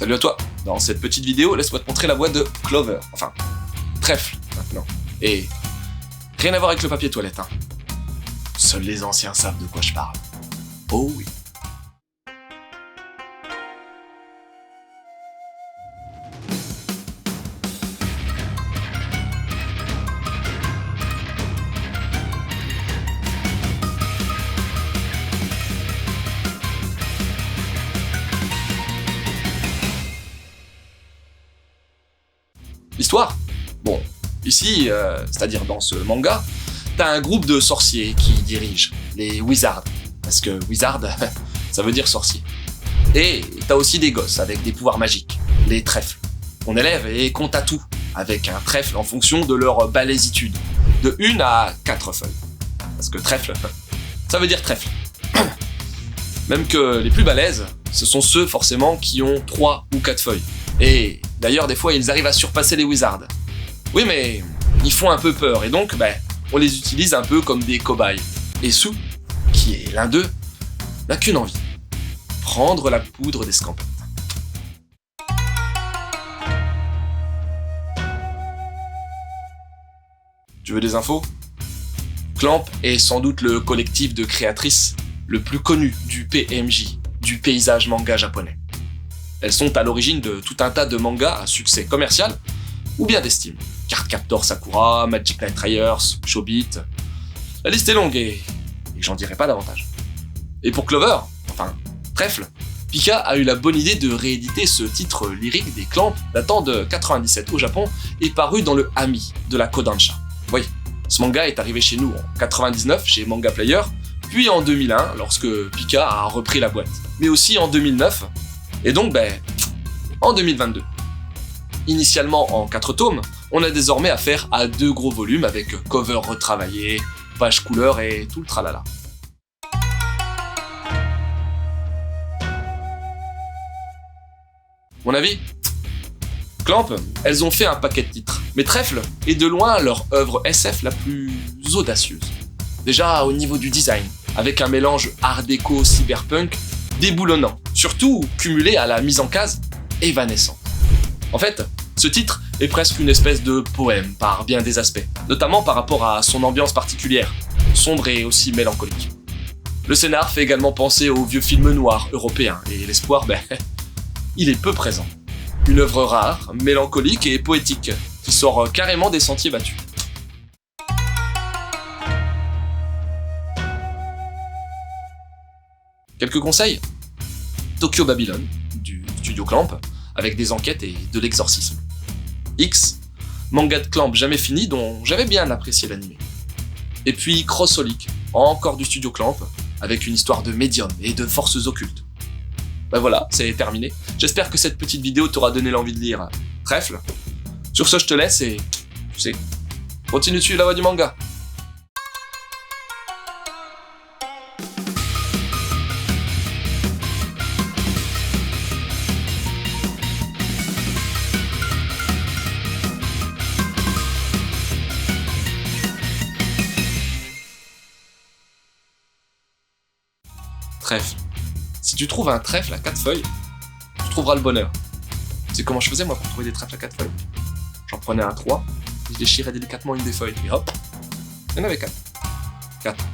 Salut à toi. Dans cette petite vidéo, laisse-moi te montrer la boîte de Clover. Enfin, trèfle, maintenant. Et rien à voir avec le papier toilette, hein. Seuls les anciens savent de quoi je parle. Oh oui. L'histoire? Bon, ici, c'est-à-dire dans ce manga, t'as un groupe de sorciers qui dirigent, les wizards. Parce que wizard, ça veut dire sorcier. Et t'as aussi des gosses avec des pouvoirs magiques, les trèfles. On élève et compte à tout, avec un trèfle en fonction de leur balaisitude, de 1 à 4 feuilles. Parce que trèfle, ça veut dire trèfle. Même que les plus balèzes, ce sont ceux forcément qui ont 3 ou 4 feuilles. Et d'ailleurs, des fois, ils arrivent à surpasser les wizards. Oui, mais ils font un peu peur, et donc, on les utilise un peu comme des cobayes. Et Sue, qui est l'un d'eux, n'a qu'une envie. Prendre la poudre d'escampette. Tu veux des infos? Clamp est sans doute le collectif de créatrices le plus connu du PMJ, du paysage manga japonais. Elles sont à l'origine de tout un tas de mangas à succès commercial ou bien d'estime. Cardcaptor Sakura, Magic Knight Riders, Chobit. La liste est longue et j'en dirai pas davantage. Et pour Clover, enfin Trèfle, Pika a eu la bonne idée de rééditer ce titre lyrique des Clamp datant de 97 au Japon et paru dans le Ami de la Kodansha. Oui, ce manga est arrivé chez nous en 99 chez Manga Player, puis en 2001 lorsque Pika a repris la boîte, mais aussi en 2009 et donc en 2022. Initialement en 4 tomes, on a désormais affaire à 2 gros volumes avec cover retravaillé, pages couleur et tout le tralala. Mon avis? Clamp, elles ont fait un paquet de titres, mais Trèfle est de loin leur œuvre SF la plus audacieuse. Déjà au niveau du design, avec un mélange art déco cyberpunk déboulonnant, surtout cumulé à la mise en case évanescente. En fait, ce titre est presque une espèce de poème par bien des aspects, notamment par rapport à son ambiance particulière, sombre et aussi mélancolique. Le scénar fait également penser aux vieux films noirs européens, et l'espoir, il est peu présent. Une œuvre rare, mélancolique et poétique, qui sort carrément des sentiers battus. Quelques conseils? Tokyo Babylon, du studio Clamp, avec des enquêtes et de l'exorcisme. X, manga de Clamp jamais fini dont j'avais bien apprécié l'anime. Et puis Crossholic, encore du studio Clamp, avec une histoire de médium et de forces occultes. Voilà, c'est terminé. J'espère que cette petite vidéo t'aura donné l'envie de lire Trèfle. Sur ce, je te laisse et, tu sais, continue de suivre la voie du manga. Trèfle. Si tu trouves un trèfle à 4 feuilles, tu trouveras le bonheur. Tu sais comment je faisais moi pour trouver des trèfles à 4 feuilles? J'en prenais un 3, je déchirais délicatement une des feuilles, et hop, il y en avait 4. 4.